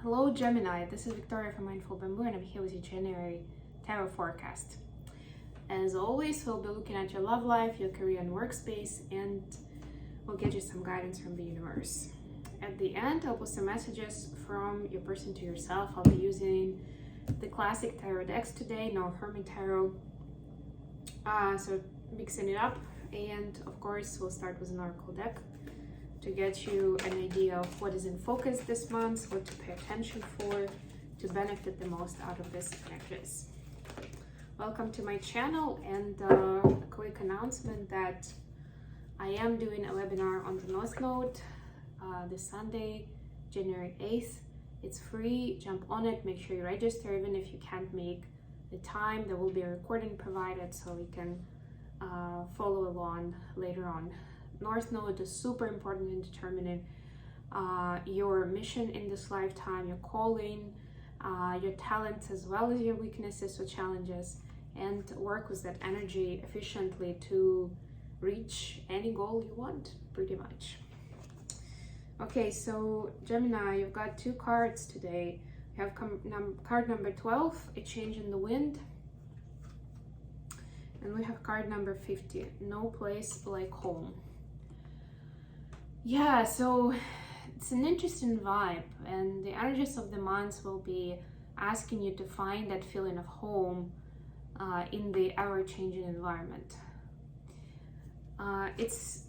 Hello Gemini, this is Victoria from Mindful Bamboo and I'm here with your January tarot forecast. As always, we'll be looking at your love life, your career and workspace, and we'll get you some guidance from the universe. At the end, I'll put some messages from your person to yourself. I'll be using the classic tarot decks today, no Hermit Tarot. So mixing it up, and of course we'll start with an oracle deck to get you an idea of what is in focus this month, what to pay attention for, to benefit the most out of these energies. Welcome to my channel, and a quick announcement that I am doing a webinar on the North Node this Sunday, January 8th. It's free, jump on it, make sure you register even if you can't make the time. There will be a recording provided so you can follow along later on. North Node is super important in determining your mission in this lifetime, your calling, your talents, as well as your weaknesses or challenges, and work with that energy efficiently to reach any goal you want, pretty much. Okay, so Gemini, you've got two cards today. You have card number 12, a change in the wind. And we have card number 50, no place like home. Yeah, so it's an interesting vibe, and the energies of the month will be asking you to find that feeling of home in the ever-changing environment. It's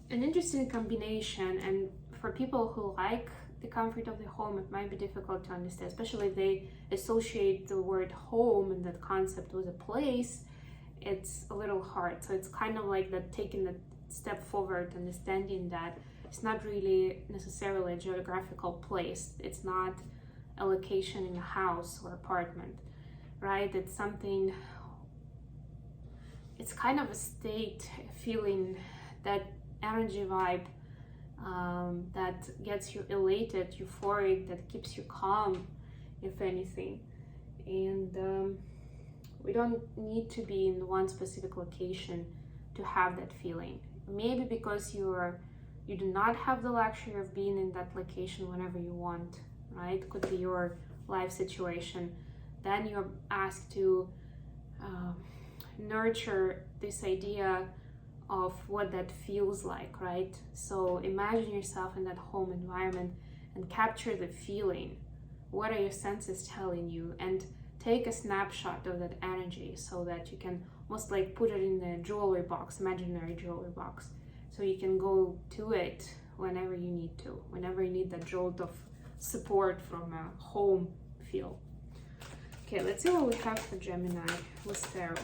an interesting combination, and for people who like the comfort of the home, it might be difficult to understand, especially if they associate the word home and that concept with a place. It's a little hard. So it's kind of like that, taking the step forward, understanding that it's not really necessarily a geographical place. It's not a location in a house or apartment, right? It's something, it's kind of a state, feeling, that energy vibe that gets you elated, euphoric, that keeps you calm, if anything. And we don't need to be in one specific location to have that feeling. Maybe because you do not have the luxury of being in that location whenever you want, right? Could be your life situation. Then you're asked to nurture this idea of what that feels like, right? So imagine yourself in that home environment and capture the feeling. What are your senses telling you? And take a snapshot of that energy so that you can almost like put it in the jewelry box, imaginary jewelry box. So you can go to it whenever you need to, whenever you need that jolt of support from a home feel. Okay, let's see what we have for Gemini with tarot.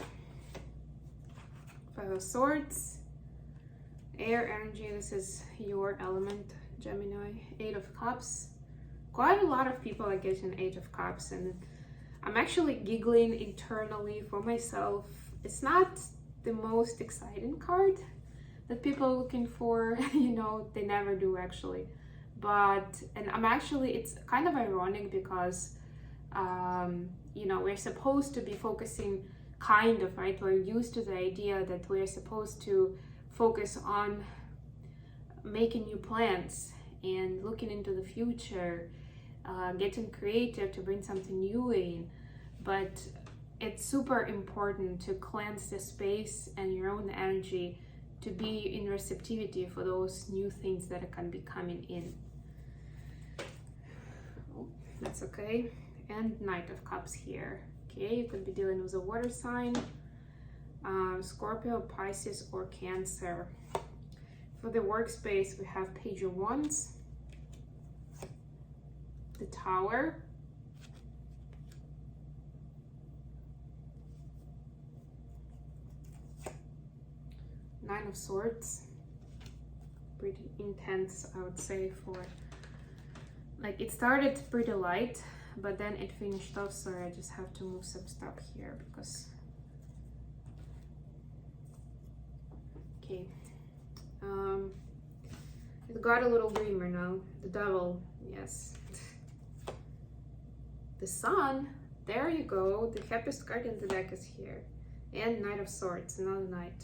5 of Swords, air energy, this is your element, Gemini. 8 of Cups. Quite a lot of people are getting 8 of Cups, and I'm actually giggling internally for myself. It's not the most exciting card that people are looking for, you know, they never do actually. But, and I'm actually, it's kind of ironic because, you know, we're supposed to be focusing kind of, right? We're used to the idea that we're supposed to focus on making new plans and looking into the future, getting creative to bring something new in. But it's super important to cleanse the space and your own energy to be in receptivity for those new things that can be coming in. Oh, that's okay. And Knight of Cups here. Okay, you could be dealing with a water sign, Scorpio, Pisces, or Cancer. For the workspace, we have Page of Wands, the Tower, Nine of Swords. Pretty intense, I would say, for, like, it started pretty light, but then it finished off. Sorry, I just have to move some stuff here because, okay, it got a little dreamer now. The Devil, yes. The Sun, there you go. The happiest card in the deck is here. And Knight of Swords, another knight.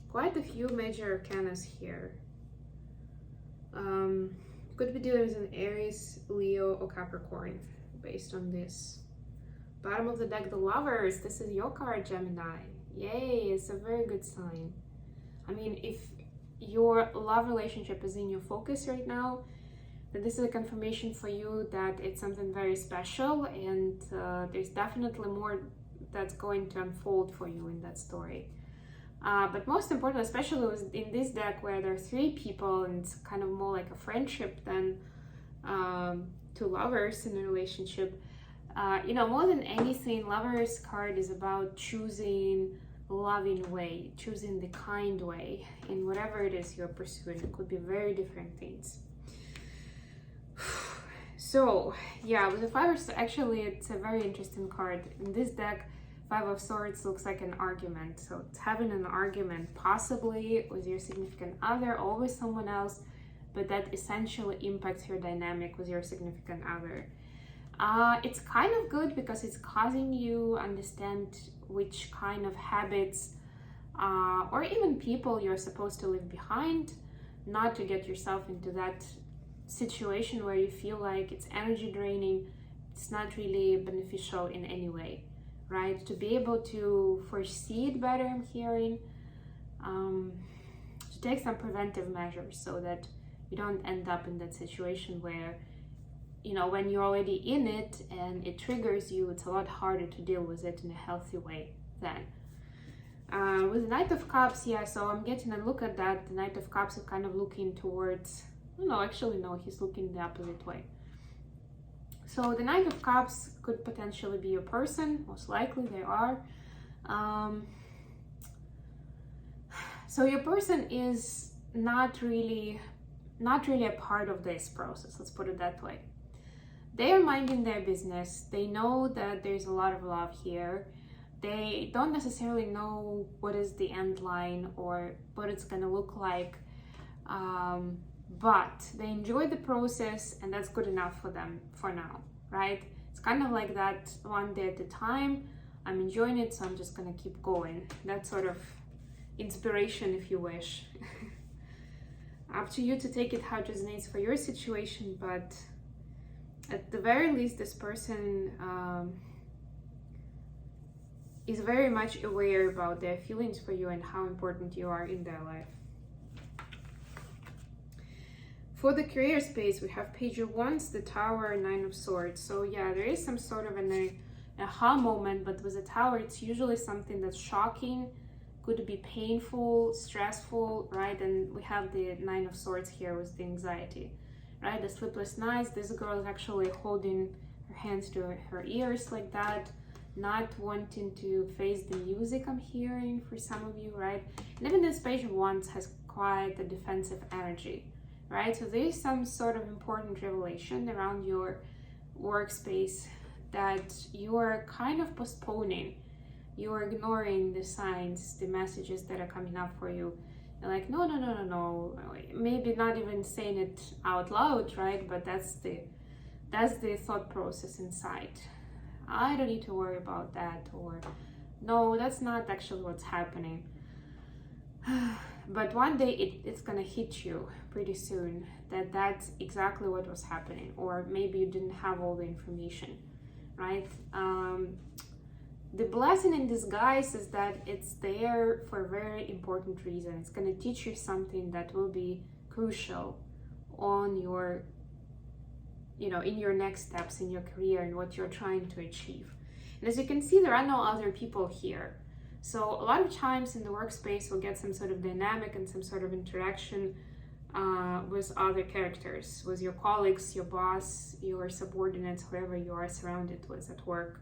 Quite a few major arcanas here. Could be dealing with an Aries, Leo, or Capricorn based on this. Bottom of the deck, the Lovers. This is your card, Gemini. Yay, it's a very good sign. I mean, if your love relationship is in your focus right now, then this is a confirmation for you that it's something very special, and there's definitely more that's going to unfold for you in that story. But most important, especially in this deck where there are 3 people and it's kind of more like a friendship than 2 lovers in a relationship, more than anything, Lovers card is about choosing loving way, choosing the kind way in whatever it is you're pursuing. It could be very different things. So yeah, with the 5 of Swords, actually it's a very interesting card. In this deck, 5 of Swords looks like an argument. So it's having an argument possibly with your significant other or with someone else, but that essentially impacts your dynamic with your significant other. It's kind of good because it's causing you understand which kind of habits or even people you're supposed to leave behind, not to get yourself into that situation where you feel like it's energy draining, it's not really beneficial in any way, right? To be able to foresee it better, I'm hearing, to take some preventive measures so that you don't end up in that situation where, when you're already in it and it triggers you, it's a lot harder to deal with it in a healthy way then. With the Knight of Cups, yeah, so I'm getting a look at that. The Knight of Cups is kind of looking towards, no, he's looking the opposite way. So the Knight of Cups could potentially be a person, most likely they are. So your person is not really a part of this process, let's put it that way. They are minding their business. They know that there's a lot of love here. They don't necessarily know what is the end line or what it's gonna look like, but they enjoy the process, and that's good enough for them for now, right? It's kind of like that, one day at a time. I'm enjoying it, so I'm just gonna keep going. That sort of inspiration, if you wish. Up to you to take it how it resonates for your situation, but at the very least, this person is very much aware about their feelings for you and how important you are in their life. For the career space, we have Page of Wands, the Tower, 9 of Swords. So yeah, there is some sort of an aha moment, but with the Tower, it's usually something that's shocking, could be painful, stressful, right? And we have the 9 of Swords here with the anxiety, right? The sleepless nights. This girl is actually holding her hands to her ears like that, not wanting to face the music, I'm hearing, for some of you, right? And even this Page of Wands has quite a defensive energy, right? So there is some sort of important revelation around your workspace that you are kind of postponing. You are ignoring the signs, the messages that are coming up for you. You're like, no. Maybe not even saying it out loud, right? But that's the thought process inside. I don't need to worry about that, or no, that's not actually what's happening. But one day it's gonna hit you pretty soon that that's exactly what was happening, or maybe you didn't have all the information, right? The blessing in disguise is that it's there for a very important reason. It's going to teach you something that will be crucial on your, in your next steps in your career and what you're trying to achieve. And as you can see, there are no other people here. So a lot of times in the workspace, we'll get some sort of dynamic and some sort of interaction with other characters, with your colleagues, your boss, your subordinates, whoever you are surrounded with at work.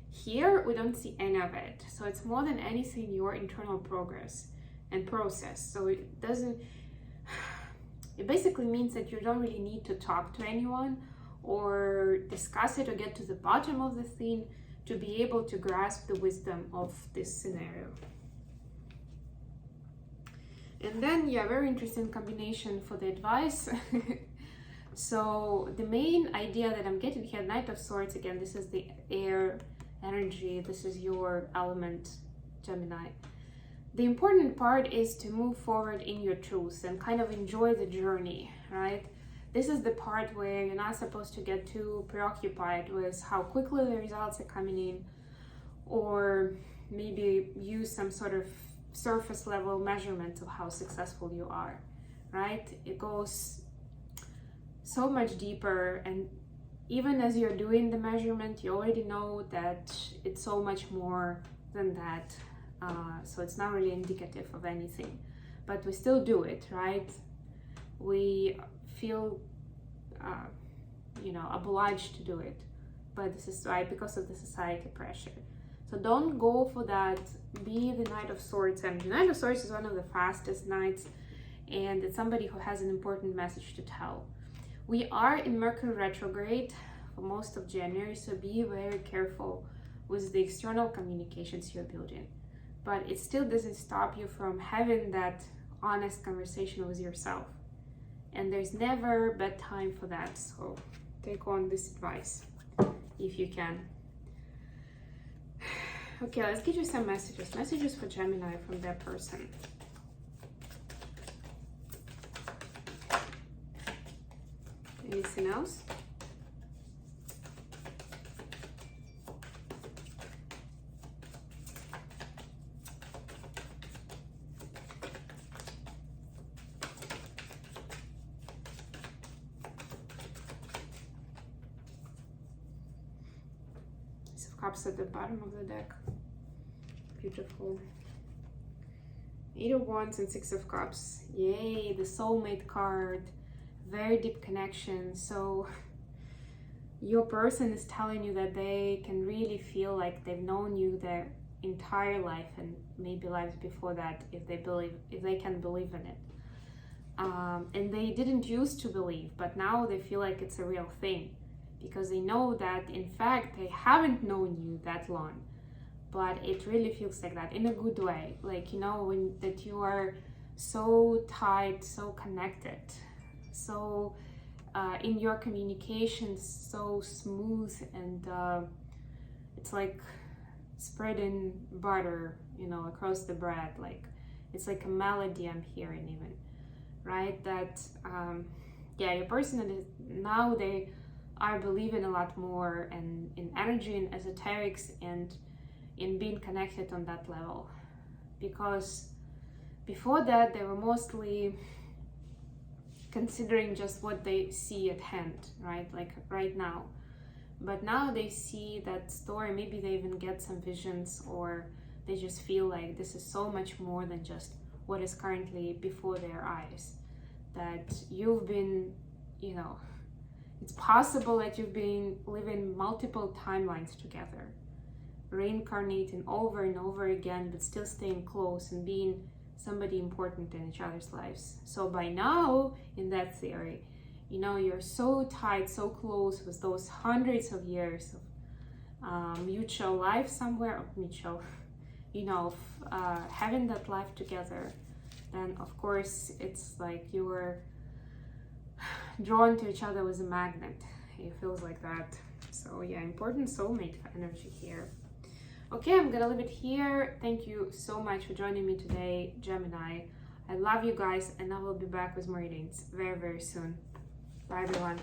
Here, we don't see any of it. So it's more than anything your internal progress and process. So it basically means that you don't really need to talk to anyone or discuss it or get to the bottom of the thing to be able to grasp the wisdom of this scenario. And then, yeah, very interesting combination for the advice. So the main idea that I'm getting here, Knight of Swords, again, this is the air energy, this is your element, Gemini. The important part is to move forward in your truth and kind of enjoy the journey, right? this is the part where you're not supposed to get too preoccupied with how quickly the results are coming in, or maybe use some sort of surface level measurement of how successful you are, right? It goes so much deeper, and even as you're doing the measurement, you already know that it's so much more than that. So it's not really indicative of anything, but we still do it, right? We feel, obliged to do it, but this is right because of the society pressure. So don't go for that. Be the Knight of Swords, and the Knight of Swords is one of the fastest knights, and it's somebody who has an important message to tell. We are in Mercury retrograde for most of January, so be very careful with the external communications you're building. But it still doesn't stop you from having that honest conversation with yourself. And there's never a bad time for that. So take on this advice if you can. Okay, let's get you some messages. Messages for Gemini from their person. Anything else? Ace of Cups at the bottom of the deck. Beautiful. 8 of Wands and 6 of Cups. Yay, the soulmate card. Very deep connection. So your person is telling you that they can really feel like they've known you their entire life, and maybe lives before that, if they can believe in it. And they didn't used to believe, but now they feel like it's a real thing, because they know that in fact they haven't known you that long, but it really feels like that in a good way. Like, that you are so tight, so connected, so in your communication, so smooth, and it's like spreading butter, across the bread. Like, it's like a melody I'm hearing even, right? That your person is, now they are believing a lot more in energy and esoterics and in being connected on that level, because before that they were mostly considering just what they see at hand, right? Like right now. But now they see that story, maybe they even get some visions, or they just feel like this is so much more than just what is currently before their eyes. That you've been, it's possible that you've been living multiple timelines together, reincarnating over and over again, but still staying close and being somebody important in each other's lives. So by now, in that theory, you're so tight, so close with those hundreds of years of mutual life somewhere, of mutual, having that life together. Then of course it's like you're drawn to each other with a magnet. It feels like that. So yeah, important soulmate energy here. Okay, I'm gonna leave it here. Thank you so much for joining me today, Gemini. I love you guys, and I will be back with more readings very, very soon. Bye, everyone.